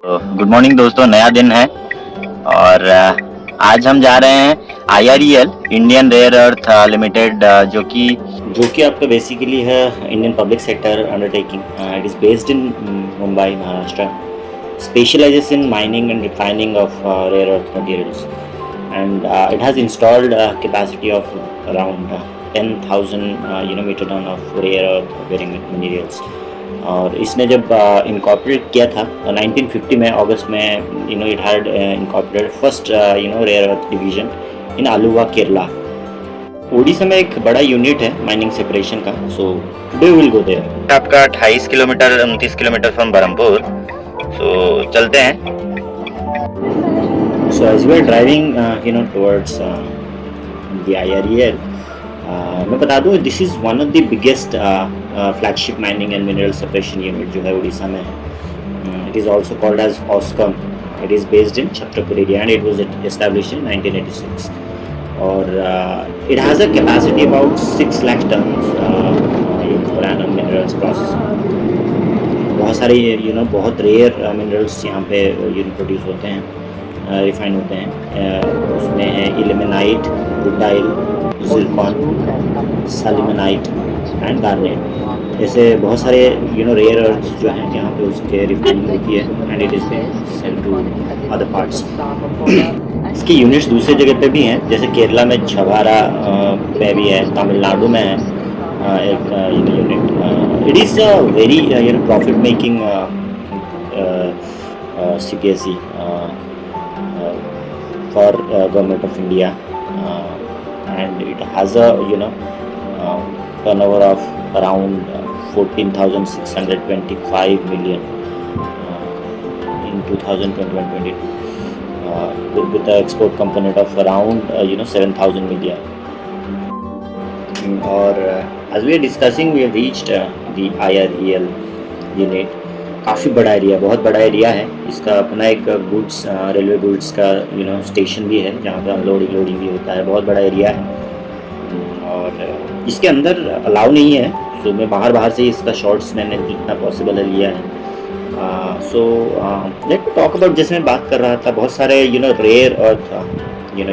Good morning दोस्तों, नया दिन है और आज हम जा रहे हैं IREL Indian rare earth limited जो कि आपका बेसिकली है Indian public sector undertaking. It is based in Mumbai Maharashtra, specializes in mining and refining of rare earth materials, and it has installed a capacity of around 10,000 meter ton of rare earth bearing materials। और इसने जब incorporate किया था 1950 में अगस्त में, it had incorporated first rare earth division in Aluva Kerala. Odisha में एक बड़ा यूनिट है माइनिंग सेपरेशन का। So today will go there. आपका 28 kilometre 29 kilometre from Berhampur. So चलते हैं। So as we are driving towards the IREL, मैं बता दूँ this is one of the biggest flagship mining and mineral separation unit जो है उड़ीसा में है। It is also called as OSCOM. It is based in Chhatrapur area and it was established in 1986 और it has a capacity about 6 lakh tons per annum minerals processing. बहुत सारे बहुत rare minerals यहाँ पे प्रोड्यूस होते हैं, रिफाइन होते हैं। उसमें है ilmenite, rutile, zircon, sillimanite and garnet. ऐसे बहुत सारे रेयर अर्थ जो हैं यहाँ पे उसके रिफाइनिंग होती है and it is sale to other parts. इसकी यूनिट्स दूसरी जगह पे भी हैं, जैसे केरला में छबारा में भी है, तमिलनाडु में है एक unit. It is a very profit making CPSE for government of India, and it has a turnover of around 14,625 million in 2021-22, with the export component of around 7,000 million. और as we are discussing, we have reached the IREL unit। काफ़ी बड़ा area, बहुत बड़ा area है। इसका अपना एक goods railway goods का स्टेशन भी है जहाँ पे अनलोडिंग लोडिंग भी होता है। बहुत बड़ा एरिया है और इसके अंदर अलाउ नहीं है, सो मैं बाहर से इसका शॉर्ट्स मैंने जितना पॉसिबल है लिया है। So let me talk about, जैसे मैं बात कर रहा था, बहुत सारे रेयर अर्थ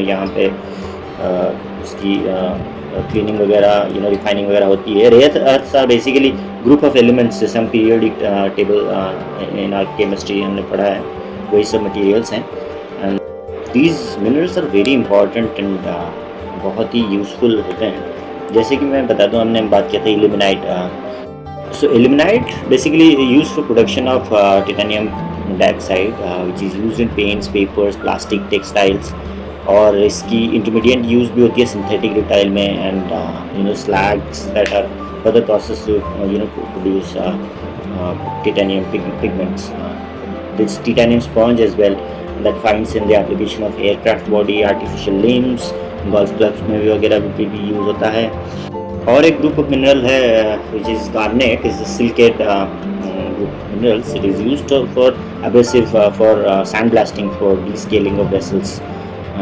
यहाँ पे उसकी क्लीनिंग वगैरह रिफाइनिंग वगैरह होती है। Rare earths are basically group of elements, जैसे हम periodic table in our chemistry हमने पढ़ा है, वही सब मटेरियल्स हैं। And these minerals are very important and बहुत ही यूज़फुल होते हैं। जैसे कि मैं बता दूं, हमने बात किया था ilmenite. So ilmenite basically use for production of titanium dioxide which is use in paints, papers, plastic, textiles. और इसकी इंटरमीडिएट यूज़ भी होती है सिंथेटिक रिटाइल में and slags that are further process to produce titanium pigments. This titanium sponge as well that finds in the application of aircraft body, artificial limbs, golf clubs में भी वगैरह भी use होता है। और एक ग्रुप ऑफ मिनरल है which is garnet, is a silicate group of minerals. It is used for abrasive for sand blasting, for descaling of vessels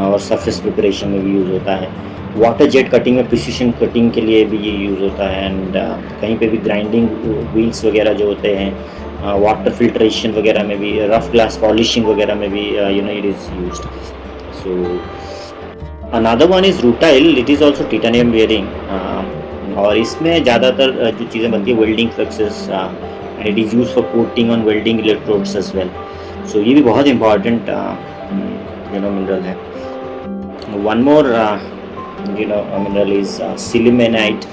और सरफेस प्रिपरेशन में भी यूज़ होता है। वाटर जेट कटिंग में प्रिसिशन कटिंग के लिए भी ये यूज़ होता है एंड कहीं पे भी ग्राइंडिंग व्हील्स वगैरह जो होते हैं, वाटर फिल्ट्रेशन वगैरह में भी, रफ ग्लास पॉलिशिंग वगैरह में भी it is used. So another one is rutile. It is also titanium bearing और इसमें ज़्यादातर जो चीज़ें बनती है welding fluxes and it is use for coating on welding electrodes as well. So ये भी बहुत इंपॉर्टेंट मिनरल है। One more mineral is sillimanite,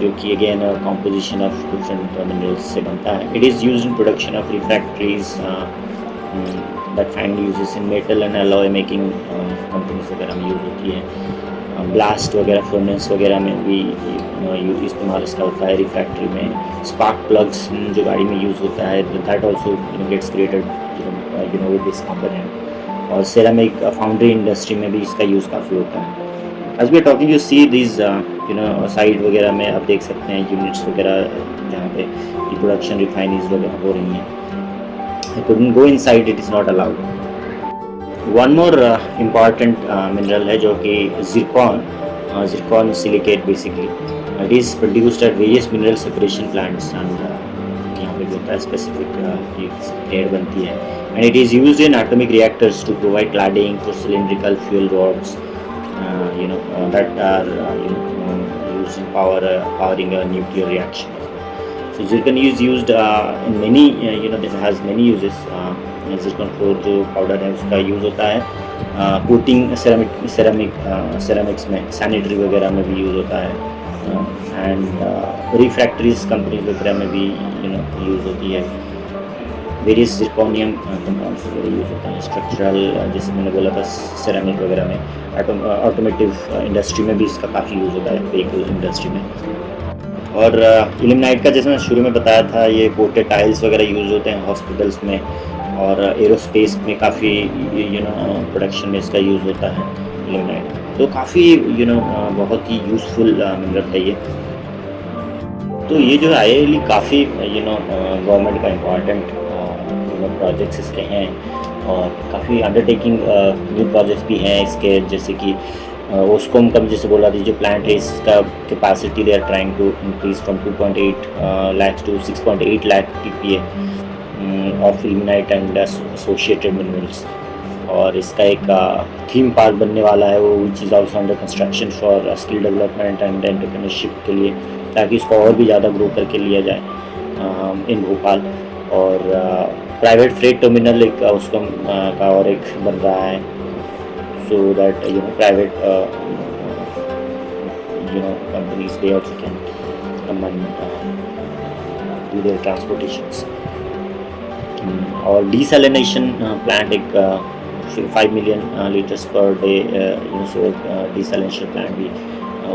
जो कि again composition of different minerals से बनता है। It is used in production of refractories that find uses in metal and alloy making companies वगैरह में यूज़ होती है। ब्लास्ट वगैरह, फर्नेस वगैरह में भी इस्तेमाल इसका होता है। रिफ्रैक्टरी में स्पार्क प्लग्स जो गाड़ी में यूज़ होता है, that also gets created with this component. और सेरामिक फाउंड्री इंडस्ट्री में भी इसका यूज़ काफ़ी होता है। As we are talking, you see these side वगैरह में आप देख सकते हैं यूनिट्स वगैरह जहाँ पे प्रोडक्शन रिफाइनरीज वगैरह हो रही हैं। I couldn't go inside, it is not allowed. One more important mineral है जो कि zircon silicate basically. It is produced at various mineral separation plants and यहाँ एक होता है स्पेसिफिक ग्रेड बनती है, and it is used in atomic reactors to provide cladding for cylindrical fuel rods that are used in powering a nuclear reaction. So zircon is used in many it has many uses. Zircon floor जो powder है उसका use होता है coating ceramics में, sanitary वगैरह में भी use होता है, एंड रिफ्रैक्टरीज कंपनीज वगैरह में भी यूज़ होती है। वेरियस जिरकोनियम कंपाउंड्स वगैरह यूज़ होते हैं स्ट्रक्चरल, जैसे मैंने बोला था सेरामिक वगैरह में, ऑटोमेटिव इंडस्ट्री में भी इसका काफ़ी यूज़ होता है, व्हीकल इंडस्ट्री में। और इल्यूमिनाइट का जैसे मैं शुरू में बताया था, ये कोटेड टाइल्स वगैरह यूज़ होते हैं हॉस्पिटल्स में, और एरोस्पेस में काफ़ी प्रोडक्शन में इसका यूज़ होता है इल्यूमिनाइट। तो काफ़ी बहुत ही यूज़फुल मिनरल है ये। तो ये जो IIL काफ़ी गवर्नमेंट का इम्पॉर्टेंट प्रोजेक्ट्स इसके हैं, और काफ़ी अंडरटेकिंग न्यू प्रोजेक्ट्स भी हैं इसके, जैसे कि ओस्कोम का भी जैसे बोला थी, जो प्लांट है इसका capacity they are trying to increase from 2.8 lakh to 6.8 lakh TPA of ilmenite and associated minerals. और इसका एक थीम पार्क बनने वाला है वो, which is also under construction for skill development and entrepreneurship के लिए, ताकि इसको और भी ज़्यादा ग्रो करके लिया जाए इन भोपाल। और प्राइवेट फ्रेट टर्मिनल एक उसको का और एक बन रहा है, so that private companies they also can come and do their transportations। और desalination plant एक 5 million liters per day so desalination plant भी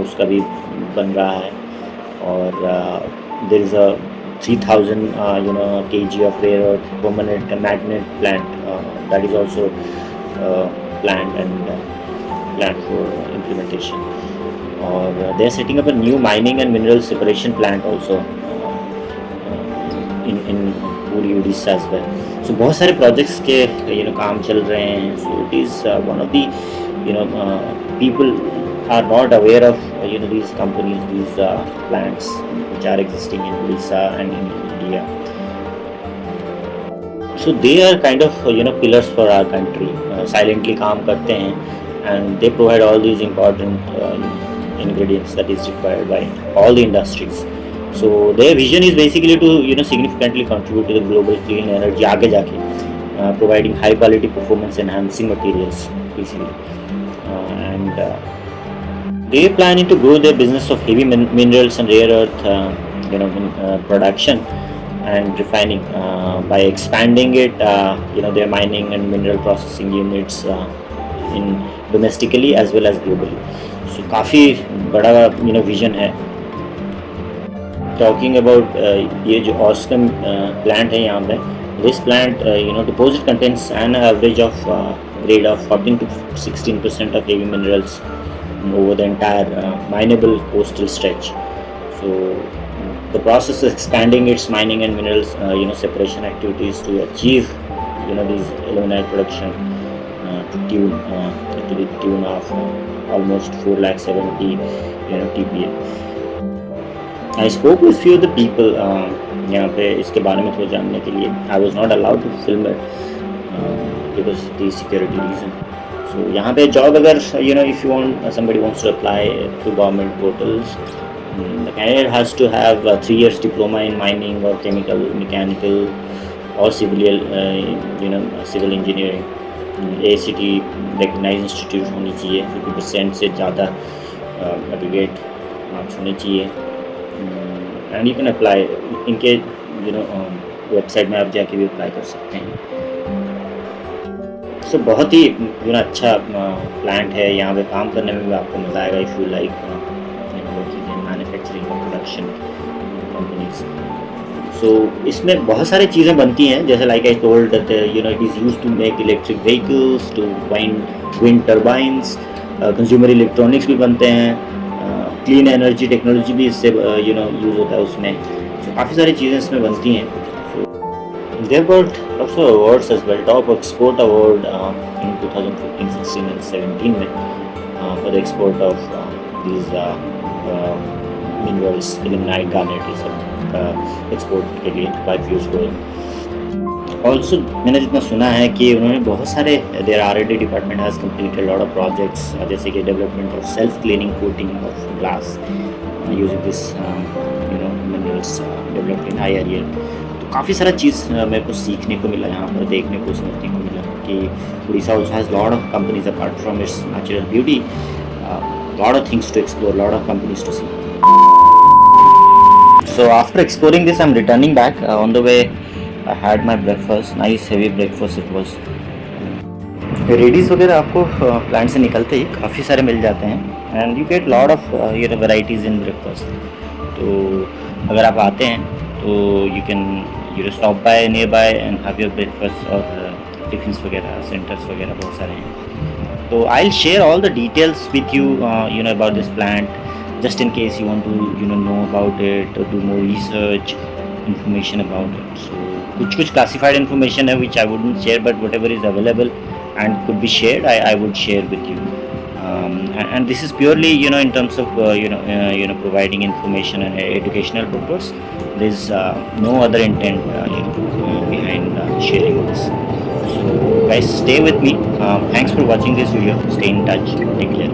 उसका भी बन रहा है। और there is a 3000 kg of rare earth permanent magnet plant that is also planned and planned for implementation। और they are setting up a new mining and mineral separation plant also in पूरी Orissa as well। So बहुत सारे projects के काम चल रहे हैं। So it is one of the people are not aware of these companies, these plants which are existing in Odisha and in India. So they are kind of pillars for our country, silently काम करते हैं, and they provide all these important ingredients that is required by all the industries। So their vision is basically to significantly contribute to the global clean energy आगे जाके, providing high quality performance enhancing materials basically, and they are planning to grow their business of heavy minerals and rare earth production and refining by expanding it, their mining and mineral processing units in domestically as well as globally। So काफ़ी बड़ा vision है। Talking about ये जो ऑस्कम plant है यहाँ पे, this plant deposit contents an average of grade of 14 to 16% of heavy minerals over the entire mineable coastal stretch। So the process is expanding its mining and minerals separation activities to achieve these ilmenite production to the tune of almost 470,000 TPA। I spoke with few of the people यहाँ पे इसके बारे में थोड़ा जानने के लिए। I was not allowed to film it because the security reason। So यहाँ पे job अगर if you want somebody wants to apply to government portals, the candidate has to have 3 years diploma in mining or chemical, mechanical or civil engineering। AICT recognized institute होनी चाहिए, 50% से ज़्यादा aggregate marks होने चाहिए, and you can apply इनके website में आप जाके भी अप्लाई कर सकते हैं। सो बहुत ही अच्छा प्लांट है, यहाँ पे काम करने में भी आपको मज़ा आएगा if you like working in manufacturing और प्रोडक्शन कंपनीज। सो इसमें बहुत सारी चीज़ें बनती हैं, जैसे like I told that it is used to make electric vehicles, to wind turbines, consumer electronics भी बनते हैं, क्लीन एनर्जी टेक्नोलॉजी भी इससे यूज़ होता है उसमें। सो काफ़ी सारी चीज़ें इसमें बनती हैं। So there got lots of awards as well. Top export award in 2015, 16 and 17 में for the export of these minerals, ilmenite, garnet, ये सब एक्सपोर्ट के लिए बाय पीयूष गोयल। ऑल्सो मैंने जितना सुना है कि उन्होंने बहुत सारे their R&D department has completed lot of projects, जैसे कि development of self cleaning coating of glass using this minerals developed in IREL। तो काफ़ी सारा चीज़ मेरे को सीखने को मिला यहाँ पर, देखने को समझने को मिला कि Orissa also has lot of companies apart from its natural beauty, lot of things to explore, lot of companies to see. So after exploring this, I'm returning back. On the way, I had my breakfast. Nice heavy breakfast it was. Reddy's वगैरह आपको plant से निकलते ही काफ़ी सारे मिल जाते हैं and you get lot of varieties in breakfast. तो अगर आप आते हैं तो you can stop by near by and have your breakfast, और टिफिन्स वगैरह सेंटर्स वगैरह बहुत सारे हैं। तो I will share all the details with you about this plant, just in case you want to know about it or do more research information about it. So कुछ classified information है which I wouldn't share, but whatever is available and could be shared, I would share with you. And this is purely in terms of providing information and educational purpose. There is no other intent behind sharing this. So guys, stay with me. Thanks for watching this video. Stay in touch. Take care.